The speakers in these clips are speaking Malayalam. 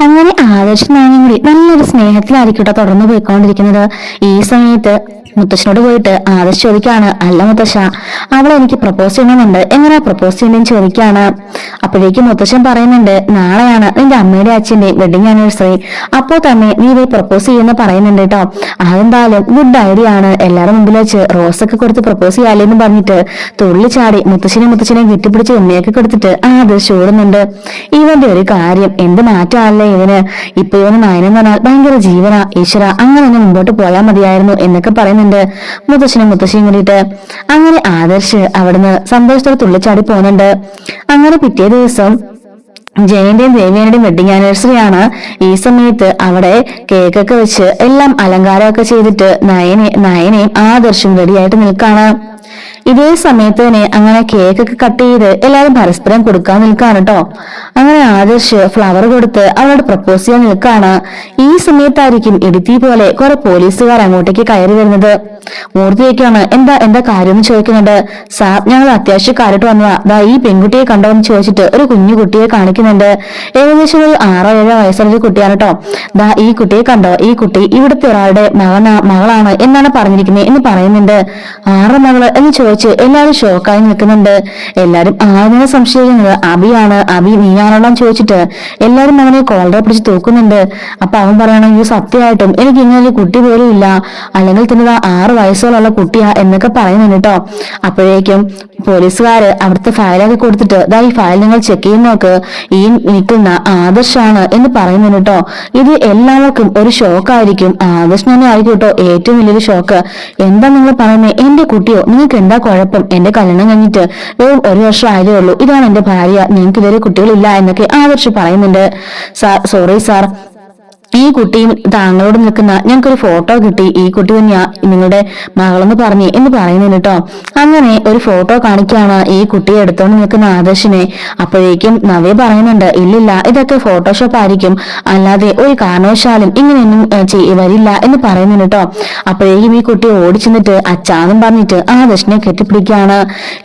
അങ്ങനെ ആദർശ് നാനും കൂടി നല്ലൊരു സ്നേഹത്തിലായിരിക്കട്ടെ തുടർന്ന് പോയിക്കൊണ്ടിരിക്കുന്നത്. ഈ സമയത്ത് മുത്തശ്ശനോട് പോയിട്ട് ആദർശ് ചോദിക്കാണ്, അല്ല മുത്തശ്ശ, അവളെ എനിക്ക് പ്രപ്പോസ് ചെയ്യണമെന്നുണ്ട്, എങ്ങനെയാ പ്രപ്പോസ് ചെയ്യണമെന്ന് ചോദിക്കാണ്. അപ്പോഴേക്കും മുത്തശ്ശൻ പറയുന്നുണ്ട്, നാളെയാണ് നിന്റെ അമ്മയുടെ അച്ഛന്റെ വെഡിങ് ആനിവേഴ്സറി, അപ്പോൾ തന്നെ നീ പോയി പ്രപ്പോസ് ചെയ്യുന്ന പറയുന്നുണ്ട് കേട്ടോ. അതെന്തായാലും ഗുഡ് ഐഡിയ ആണ്, എല്ലാരും മുമ്പിൽ വെച്ച് റോസൊക്കെ കൊടുത്ത് പ്രപ്പോസ് ചെയ്യാലേന്ന് പറഞ്ഞിട്ട് തുള്ളിച്ചാടി മുത്തശ്ശനെ കെട്ടിപ്പിടിച്ച് ഉമ്മയൊക്കെ കൊടുത്തിട്ട് ആദർശ് ഓടുന്നുണ്ട്. ഇവന്റെ ഒരു കാര്യം എന്ത് മാറ്റമല്ലേ ഇവന്, ഇപ്പൊ ഇവന് നയനം പറഞ്ഞാൽ ഭയങ്കര ജീവനാ, ഈശ്വര അങ്ങനെ തന്നെ മുമ്പോട്ട് പോയാൽ മതിയായിരുന്നു എന്നൊക്കെ പറയുന്നുണ്ട് മുത്തശ്ശിയും കൂടിയിട്ട്. അങ്ങനെ ആദർശ് അവിടുന്ന് സന്തോഷത്തോടെ തുള്ളിച്ചാടി പോകുന്നുണ്ട്. അങ്ങനെ പിറ്റേ ദിവസം ജയന്റെയും ദേവിയന്റെയും വെഡിങ് ആനിവേഴ്സറി ആണ്. ഈ സമയത്ത് അവിടെ കേക്കൊക്കെ വെച്ച് എല്ലാം അലങ്കാരമൊക്കെ ചെയ്തിട്ട് നയനയും ആദർശും റെഡിയായിട്ട് നിൽക്കാണ്. ഇതേ സമയത്ത് തന്നെ അങ്ങനെ കേക്കൊക്കെ കട്ട് ചെയ്ത് എല്ലാരും പരസ്പരം കൊടുക്കാൻ നിൽക്കാണ് കേട്ടോ. അങ്ങനെ ആദർശ് ഫ്ലവർ കൊടുത്ത് അവളോട് പ്രപ്പോസ് ചെയ്യാൻ നിൽക്കാണ്. ഈ സമയത്തായിരിക്കും ഇടുത്തി പോലെ കുറെ പോലീസുകാർ അങ്ങോട്ടേക്ക് കയറി വരുന്നത്. മൂർത്തിയൊക്കെയാണ് എന്താ കാര്യം എന്ന് ചോദിക്കുന്നുണ്ട്. സാർ, ഞങ്ങൾ അത്യാവശ്യ കാര്യമായിട്ട് വന്നതാ, ദാ ഈ പെൺകുട്ടിയെ കണ്ടോ എന്ന് ചോദിച്ചിട്ട് ഒരു കുഞ്ഞു കുട്ടിയെ കാണിക്കുന്നുണ്ട്. ഏകദേശം ഒരു 6-7 വയസ്സുള്ള ഒരു കുട്ടിയാണ് കേട്ടോ. ദാ ഈ കുട്ടിയെ കണ്ടോ, ഈ കുട്ടി ഇവിടുത്തെ ഒരാളുടെ മകളാണ് എന്നാണ് പറഞ്ഞിരിക്കുന്നത് എന്ന് പറയുന്നുണ്ട്. ആരുടെ മകള് എന്ന് ചോദിച്ച് എല്ലാരും ഷോക്കായി നിൽക്കുന്നുണ്ട്. എല്ലാരും ആദ്യം സംശയിക്കുന്നത് അബി നീയാണല്ലോ ചോദിച്ചിട്ട് എല്ലാരും അവനെ കോളറെ പിടിച്ച് തൂക്കുന്നുണ്ട്. അപ്പൊ അവൻ പറയണെങ്കിൽ സത്യമായിട്ടും എനിക്ക് ഇങ്ങനെ കുട്ടി പോലും ഇല്ല, അല്ലെങ്കിൽ തന്നെ 6 വയസ്സുള്ള കുട്ടിയാ എന്നൊക്കെ പറയുന്നുണ്ട് കേട്ടോ. അപ്പോഴേക്കും പോലീസുകാര് അവിടുത്തെ ഫയലൊക്കെ കൊടുത്തിട്ട് ദാ ഈ ഫയൽ നിങ്ങൾ ചെക്ക് ചെയ്ത് നോക്ക്, ഈ നിൽക്കുന്ന ആദർശാണ് എന്ന് പറയുന്നുണ്ട് കേട്ടോ. ഇത് എല്ലാവർക്കും ഒരു ഷോക്കായിരിക്കും, ആദർശ് തന്നെ ആയിരിക്കും കേട്ടോ ഏറ്റവും വലിയൊരു ഷോക്ക്. എന്താ നിങ്ങൾ പറയുന്നത്, എന്റെ കുട്ടിയോ, നിങ്ങൾക്ക് എന്താ കുഴപ്പം, എന്റെ കല്യാണം കഴിഞ്ഞിട്ട് 1 വർഷം ആയതേ ഉള്ളൂ, ഇതാണ് എന്റെ ഭാര്യ, നിങ്ങൾക്ക് ഇതുവരെ കുട്ടികളില്ല എന്നൊക്കെ ആദർശ് പറയുന്നുണ്ട്. സോറി സാർ, ഈ കുട്ടിയും താങ്കളോട് നിൽക്കുന്ന ഞങ്ങൾക്കൊരു ഫോട്ടോ കിട്ടി, ഈ കുട്ടി തന്നെയാ നിങ്ങളുടെ മകളെന്ന് പറഞ്ഞു എന്ന് പറയുന്നുണ്ട് കേട്ടോ. അങ്ങനെ ഒരു ഫോട്ടോ കാണിക്കാണ് ഈ കുട്ടിയെ എടുത്തോണ്ട് നിൽക്കുന്ന ആദർശിനെ. അപ്പോഴേക്കും നവ്യ പറയുന്നുണ്ട്, ഇല്ലില്ല ഇതൊക്കെ ഫോട്ടോഷോപ്പ് ആയിരിക്കും, അല്ലാതെ ഒരു കാരണവശാലും ഇങ്ങനെയൊന്നും വരില്ല എന്ന് പറയുന്നുണ്ട് കേട്ടോ. അപ്പോഴേക്കും ഈ കുട്ടി ഓടിച്ചെന്നിട്ട് അച്ഛാന്നും പറഞ്ഞിട്ട് ആദർശിനെ കെട്ടിപ്പിടിക്കുകയാണ്.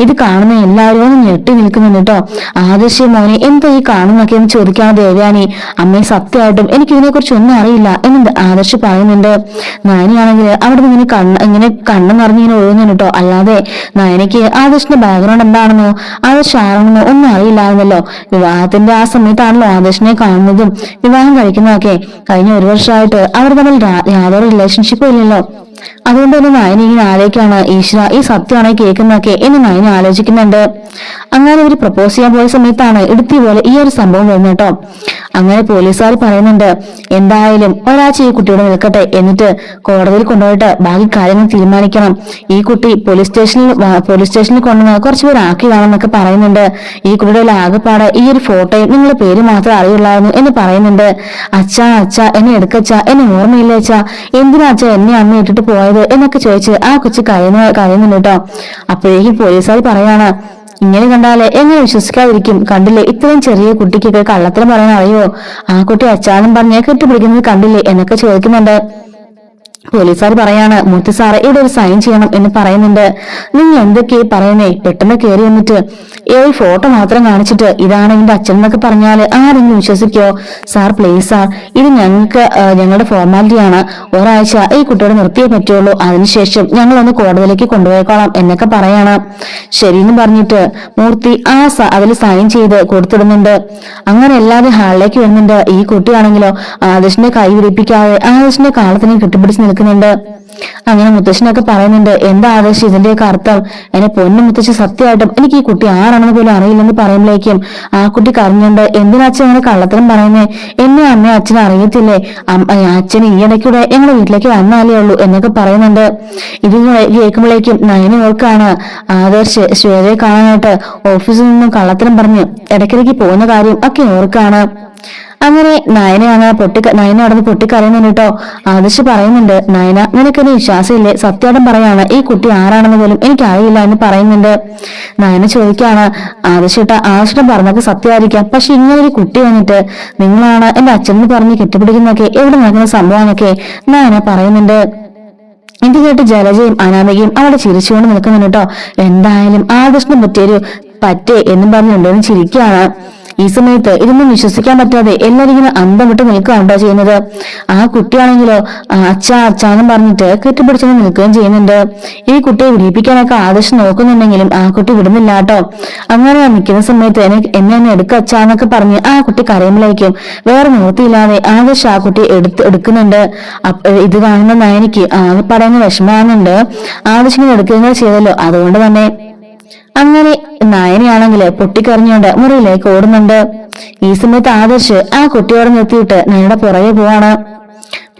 ഇത് കാണുന്ന എല്ലാവരും ഒന്ന് ഞെട്ടി നിൽക്കുന്നുണ്ട് കേട്ടോ. ആദർശ് മോനെ എന്താ ഈ കാണുന്നൊക്കെ എന്ന് ചോദിക്കാണ് ദേവയാനി. അമ്മയെ സത്യമായിട്ടും എനിക്കിതിനെ കുറിച്ച് ഒന്നും അറിയില്ല എന്ന് ആദർശ് പറയുന്നുണ്ട്. നയനയാണെങ്കിൽ അവിടെ നിന്ന് ഇങ്ങനെ കണ്ണു നിറഞ്ഞിങ്ങനെ ഒഴുകുന്നു കേട്ടോ. അല്ലാതെ നയനയ്ക്ക് ആദർശിന്റെ ബാക്ക്ഗ്രൗണ്ട് എന്താണെന്നോ ആദർശ് ആരാണെന്നോ ഒന്നും അറിയില്ലായിരുന്നല്ലോ. വിവാഹത്തിന്റെ ആ സമയത്താണല്ലോ ആദർശിനെ കാണുന്നതും വിവാഹം കഴിക്കുന്നതൊക്കെ. കഴിഞ്ഞ 1 വർഷമായിട്ട് അവർ തമ്മിൽ യാതൊരു റിലേഷൻഷിപ്പും ഇല്ലല്ലോ. അതുകൊണ്ട് തന്നെ നയന ഇങ്ങനെ ആലോചിക്കാണ്, ഈശ്വര ഈ സത്യമാണോ കേൾക്കുന്നതൊക്കെ എന്ന് നയന ആലോചിക്കുന്നുണ്ട്. അങ്ങനെ ഇവർ പ്രപ്പോസ് ചെയ്യാൻ പോയ സമയത്താണ് ഇടുത്തി പോലെ ഈ ഒരു സംഭവം വരുന്നത് കേട്ടോ. അങ്ങനെ പോലീസുകാർ പറയുന്നുണ്ട്, എന്തായാലും ഒരാഴ്ച ഈ കുട്ടിയോട് നിൽക്കട്ടെ, എന്നിട്ട് കോടതിയിൽ കൊണ്ടുപോയിട്ട് ബാക്കി കാര്യങ്ങൾ തീരുമാനിക്കണം. ഈ കുട്ടി പോലീസ് സ്റ്റേഷനിൽ കൊണ്ടുവന്ന് കുറച്ചുപേർ ആക്കിയതാണെന്നൊക്കെ പറയുന്നുണ്ട്. ഈ കുട്ടിയുടെ ആകെപ്പാടെ ഈ ഒരു ഫോട്ടോയും നിങ്ങളുടെ പേര് മാത്രമേ അറിയുള്ളായിരുന്നു എന്ന് പറയുന്നുണ്ട്. അച്ഛാ എന്നെ എടുക്കച്ചാ, എന്നെ ഓർമ്മയില്ല അച്ഛാ, എന്തിനാ അച്ഛാ എന്നെ അമ്മ ഇട്ടിട്ട് പോയത് എന്നൊക്കെ ചോദിച്ച് ആ കൊച്ചു കരയുന്നുണ്ട് കേട്ടോ. അപ്പോഴേക്കും പോലീസുകാർ പറയാണ്, ഇങ്ങനെ കണ്ടാലേ എങ്ങനെ വിശ്വസിക്കാതിരിക്കും, കണ്ടില്ലേ ഇത്രയും ചെറിയ കുട്ടിക്കൊക്കെ കള്ളത്തരം പറയാൻ അറിയോ, ആ കുട്ടി അച്ഛാന്നും പറഞ്ഞ് കെട്ടിപ്പിടിക്കുന്നത് കണ്ടില്ലേ എന്നൊക്കെ ചോദിക്കുന്നുണ്ട്. പോലീസുകാർ പറയാണ്, മൂർത്തി സാറ് ഇവിടെ ഒരു സൈൻ ചെയ്യണം എന്ന് പറയുന്നുണ്ട്. നിങ്ങൾ എന്തൊക്കെയാ പറയുന്നേ, പെട്ടെന്ന് കയറി വന്നിട്ട് ഈ ഫോട്ടോ മാത്രം കാണിച്ചിട്ട് ഇതാണ് എന്റെ അച്ഛൻ എന്നൊക്കെ പറഞ്ഞാല് ആരെങ്കിലും വിശ്വസിക്കോ? സാർ പ്ലീസ് സാർ, ഇത് ഞങ്ങളുടെ ഫോർമാലിറ്റിയാണ്, ഒരാഴ്ച ഈ കുട്ടിയോട് നിർത്തിയേ പറ്റുള്ളൂ, അതിനുശേഷം ഞങ്ങളൊന്ന് കോടതിയിലേക്ക് കൊണ്ടുപോയിക്കോളാം എന്നൊക്കെ പറയാണ്. ശരിയെന്ന് പറഞ്ഞിട്ട് മൂർത്തി അതിൽ സൈൻ ചെയ്ത് കൊടുത്തിടുന്നുണ്ട്. അങ്ങനെ എല്ലാവരും ഹാളിലേക്ക് വരുന്നുണ്ട്. ഈ കുട്ടിയാണെങ്കിലോ ആദർശിന്റെ കൈ വിരിപ്പിക്കാതെ ആദർശിന്റെ കാലത്തിനെ കെട്ടിപ്പിടിച്ച് നിൽക്കുന്നുണ്ട്. അങ്ങനെ മുത്തശ്ശനൊക്കെ പറയുന്നുണ്ട്, എന്താ ആദർശ് ഇതിന്റെയൊക്കെ അർത്ഥം, എന്നെ പൊന്നു മുത്തശ്ശി സത്യമായിട്ടും എനിക്ക് ഈ കുട്ടി ആരാണെന്ന് പോലും അറിയില്ലെന്ന് പറയുമ്പോഴേക്കും ആ കുട്ടി കരഞ്ഞുണ്ട്, എന്തിനാ അങ്ങനെ കള്ളത്തരം പറയുന്നേ, എന്നെ അമ്മയെ അച്ഛനെ അറിയത്തില്ലേ, അച്ഛൻ ഈ ഇടയ്ക്കൂടെ ഞങ്ങളുടെ വീട്ടിലേക്ക് വന്നാലേ ഉള്ളൂ എന്നൊക്കെ പറയുന്നുണ്ട്. ഇത് കേൾക്കുമ്പോഴേക്കും നയന ഓർക്കാണ് ആദർശ് ശ്വേതയെ കാണാനായിട്ട് ഓഫീസിൽ നിന്നും കള്ളത്തരം പറഞ്ഞ് ഇടയ്ക്കിടയ്ക്ക് പോകുന്ന കാര്യം ഒക്കെ ഓർക്കാണ്. അങ്ങനെ നയന അവിടെ പൊട്ടിക്കരയുന്നുണ്ട് കേട്ടോ. ആദർശ് പറയുന്നുണ്ട്, നയന നിനക്കെന്നെ വിശ്വാസമില്ലേ, സത്യാടം പറയാണ് ഈ കുട്ടി ആരാണെന്ന് പോലും എനിക്ക് അറിയില്ല എന്ന് പറയുന്നുണ്ട്. നയന ചോദിക്കാണ്, ആദർശം പറഞ്ഞൊക്കെ സത്യമായിരിക്കാം, പക്ഷെ ഇങ്ങനെ ഒരു കുട്ടി വന്നിട്ട് നിങ്ങളാണ് എന്റെ അച്ഛനെന്ന് പറഞ്ഞ് കെട്ടിപ്പിടിക്കുന്നൊക്കെ എവിടെ നടക്കുന്ന സംഭവമൊക്കെ നയന പറയുന്നുണ്ട്. ഇത് കേട്ട് ജലജയും അനാമികയും അവിടെ ചിരിച്ചുകൊണ്ട് നിൽക്കുന്നുണ്ട് കേട്ടോ. എന്തായാലും ആദർശിനെ പറ്റിയൊരു പറ്റേ എന്നും പറഞ്ഞുണ്ടോന്ന് ചിരിക്കുകയാണ്. ഈ സമയത്ത് ഇതൊന്നും വിശ്വസിക്കാൻ പറ്റാതെ എല്ലാവരും ഇങ്ങനെ അന്തം വിട്ട് നിൽക്കുകയാണോ ചെയ്യുന്നത്. ആ കുട്ടിയാണെങ്കിലോ അച്ഛാന്നും പറഞ്ഞിട്ട് കെട്ടിപ്പിടിച്ചെന്ന് നിൽക്കുകയും ചെയ്യുന്നുണ്ട്. ഈ കുട്ടിയെ വിടിപ്പിക്കാനൊക്കെ ആദർശ് നോക്കുന്നുണ്ടെങ്കിലും ആ കുട്ടി വിടുന്നില്ല കേട്ടോ. അങ്ങനെ നിൽക്കുന്ന സമയത്ത് എന്നെ എടുക്ക അച്ഛാന്നൊക്കെ പറഞ്ഞ് ആ കുട്ടി കരയുമ്പോഴേക്കും വേറെ നിവൃത്തിയില്ലാതെ ആദർശ് ആ കുട്ടിയെ എടുക്കുന്നുണ്ട്. ഇത് കാണുന്ന നയനിക്ക് ആകെ പറയുന്ന വിഷമാകുന്നുണ്ട്. ആദർശിനെ എടുക്കുന്നത് ചെയ്തല്ലോ, അതുകൊണ്ട് തന്നെ. അങ്ങനെ നയനയാണെങ്കിൽ പൊട്ടിക്കറിഞ്ഞുകൊണ്ട് മുറിയിലേക്ക് ഓടുന്നുണ്ട്. ഈ സമയത്ത് ആദർശ് ആ കുട്ടിയോടെ നിർത്തിയിട്ട് നയനയുടെ പുറകെ പോവാണ്.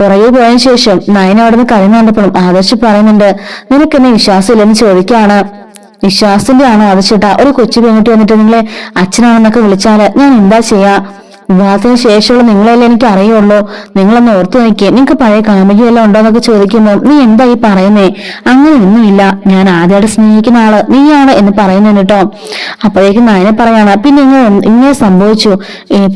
പുറകെ പോയതിനു ശേഷം നയന അവിടെ നിന്ന് കരഞ്ഞു കണ്ടപ്പോഴും ആദർശ് പറയുന്നുണ്ട്, നിനക്കെന്നെ വിശ്വാസമില്ലെന്ന് ചോദിക്കാണ്. വിശ്വാസത്തിന്റെ ആണോ ആദർശേട്ടാ? ഒരു കൊച്ചു പെൺകുട്ടി വന്നിട്ട് നിങ്ങളെ അച്ഛനാണെന്നൊക്കെ വിളിച്ചാല് ഞാൻ എന്താ ചെയ്യാ? വിവാഹത്തിന് ശേഷമുള്ള നിങ്ങളെല്ലാം എനിക്ക് അറിയുള്ളൂ. നിങ്ങളൊന്ന് ഓർത്തു നോക്കിയേ, നിങ്ങക്ക് പഴയ കാമുകിയെല്ലാം ഉണ്ടോ എന്നൊക്കെ ചോദിക്കുമ്പോൾ നീ എന്താ ഈ പറയുന്നേ? അങ്ങനെയൊന്നുമില്ല, ഞാൻ ആദ്യമായിട്ട് സ്നേഹിക്കുന്ന ആള് നീയാണ് എന്ന് പറയുന്നുണ്ട് കേട്ടോ. അപ്പോഴേക്കും നയനെ പറയാണ്, പിന്നെ ഇങ്ങനെ സംഭവിച്ചു,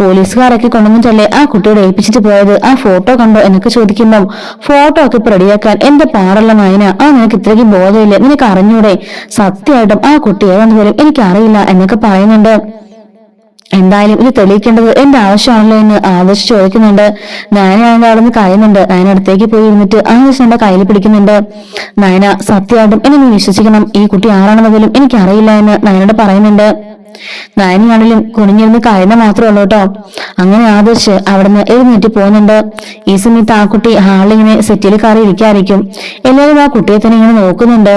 പോലീസുകാരൊക്കെ കൊണ്ടുവന്നിട്ടല്ലേ ആ കുട്ടിയോട് ഏൽപ്പിച്ചിട്ട് പോയത്? ആ ഫോട്ടോ കണ്ടോ എന്നൊക്കെ ചോദിക്കുമ്പോൾ ഫോട്ടോ ഒക്കെ ഇപ്പൊ റെഡിയാക്കാൻ എന്റെ പാടുള്ള നയന, നിനക്ക് ഇത്രയ്ക്കും ബോധമില്ല, നിനക്ക് അറിഞ്ഞൂടെ? സത്യമായിട്ടും ആ കുട്ടി ഏതെന്ന് പോലും എനിക്ക് അറിയില്ല എന്നൊക്കെ പറയുന്നുണ്ട്. എന്തായാലും ഇത് തെളിയിക്കേണ്ടത് എന്റെ ആവശ്യമാണല്ലോ എന്ന് ആദർശ് ചോദിക്കുന്നുണ്ട്. നയനാണെങ്കിൽ അവിടെ നിന്ന് കരയുന്നുണ്ട്. നയന അടുത്തേക്ക് പോയി ഇരുന്നിട്ട് ആദർശ് എന്റെ കയ്യിൽ പിടിക്കുന്നുണ്ട്. നയന, സത്യമായിട്ടും എന്നെ നീ വിശ്വസിക്കണം, ഈ കുട്ടി ആരാണെന്ന് പോലും എനിക്ക് അറിയില്ല എന്ന് നയനോട് പറയുന്നുണ്ട്. നയനാണെങ്കിലും കുനിഞ്ഞിരുന്ന് കരയുന്ന മാത്രമേ ഉള്ളൂ കേട്ടോ. അങ്ങനെ ആദർശ് അവിടുന്ന് എഴുന്നേറ്റ് പോകുന്നുണ്ട്. ഈ സമയത്ത് ആ കുട്ടി ഹാളിങ്ങനെ സെറ്റിൽ കയറി ഇരിക്കായിരിക്കും. എല്ലാവരും ആ കുട്ടിയെ തന്നെ ഇങ്ങനെ നോക്കുന്നുണ്ട്.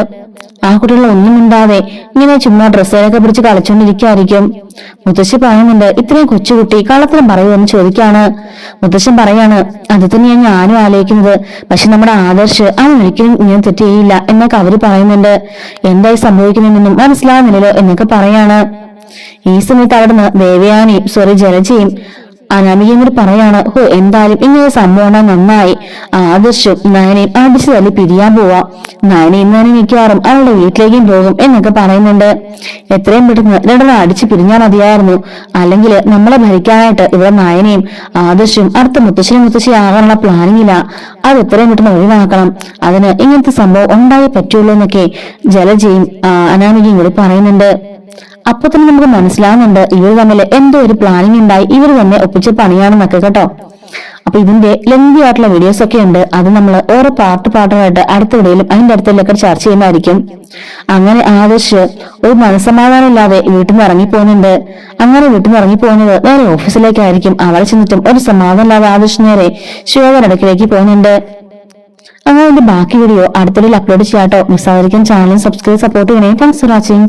ആ കുട്ടികൾ ഒന്നും മിണ്ടാതെ ഇങ്ങനെ ചുമ്മാ ഡ്രസ്സുകളൊക്കെ പിടിച്ച് കളിച്ചോണ്ടിരിക്കായിരിക്കും. മുത്തശ്ശി പറയുന്നുണ്ട്, ഇത്രയും കൊച്ചുകുട്ടി കള്ളത്തരം പറയുമെന്ന് ചോദിക്കാണ്. മുത്തശ്ശൻ പറയാണ്, അത് തന്നെയാണ് ഞാനും ആലോചിക്കുന്നത്. പക്ഷെ നമ്മുടെ ആദർശ് അവൻ ഒരിക്കലും ഇങ്ങനെ തെറ്റ് ചെയ്യില്ല എന്നൊക്കെ അവര് പറയുന്നുണ്ട്. എന്തായി സംഭവിക്കുന്നതെന്നും മനസ്സിലാവുന്നില്ലല്ലോ എന്നൊക്കെ പറയാണ്. ഈ സമയത്ത് അവിടുന്ന് ദേവയാനിയും ജലജയും അനാമികയും കൂടി പറയാണ്, എന്തായാലും ഇങ്ങനെ സംഭവം നന്നായി. ആദർശും നയനയും അടിച്ചു തല്ലി പിരിയാൻ പോവാ. നയന ഇന്ന് തന്നെ മിക്കവാറും അവളുടെ വീട്ടിലേക്കും പോകും എന്നൊക്കെ പറയുന്നുണ്ട്. എത്രയും പെട്ടെന്ന് രണ്ടെണ്ണം അടിച്ചു പിരിഞ്ഞാൽ മതിയായിരുന്നു. അല്ലെങ്കിൽ നമ്മളെ ഭരിക്കാനായിട്ട് ഇവിടെ നയനയും ആദർശും അടുത്ത മുത്തശ്ശിയാകാനുള്ള പ്ലാനിങ്ങില്ല. അത് എത്രയും പെട്ടെന്ന് ഒഴിവാക്കണം. അതിന് ഇങ്ങനത്തെ സംഭവം ഉണ്ടായേ പറ്റുള്ളൂ എന്നൊക്കെ ജലജയും അനാമികയും കൂടി പറയുന്നുണ്ട്. അപ്പൊ തന്നെ നമുക്ക് മനസ്സിലാവുന്നുണ്ട് ഇവർ തമ്മിൽ എന്തോ ഒരു പ്ലാനിങ് ഉണ്ടായി ഇവർ തന്നെ ഒപ്പിച്ച പണിയാണെന്നൊക്കെ കേട്ടോ. അപ്പൊ ഇതിന്റെ ലെങ്തി ആയിട്ടുള്ള വീഡിയോസ് ഒക്കെ ഉണ്ട്. അത് നമ്മൾ ഓരോ പാർട്ടായിട്ട് അടുത്ത വീഡിയോയിലും അതിന്റെ അടുത്തൊക്കെ ചർച്ച ചെയ്യുന്നതായിരിക്കും. അങ്ങനെ ആദർശ് ഒരു മനസ്സമാധാനം ഇല്ലാതെ വീട്ടിൽ നിന്ന് ഇറങ്ങിപ്പോകുന്നുണ്ട്. അങ്ങനെ വീട്ടിൽ നിന്ന് ഇറങ്ങിപ്പോകുന്നത് നേരെ ഓഫീസിലേക്കായിരിക്കും. അവിടെ ചെന്നിട്ടും ഒരു സമാധാനം ഇല്ലാതെ ആദർശ് നേരെ ശിവയുടെ അടുക്കിലേക്ക് പോകുന്നുണ്ട്. അങ്ങനെ ഇതിന്റെ ബാക്കി വീഡിയോ അടുത്ത വീഡിയോയിൽ അപ്ലോഡ് ചെയ്യാട്ടോ. മിസ്സായിരിക്കും. ചാനൽ സബ്സ്ക്രൈബ് സപ്പോർട്ട് ചെയ്യണേ. Thanks for watching.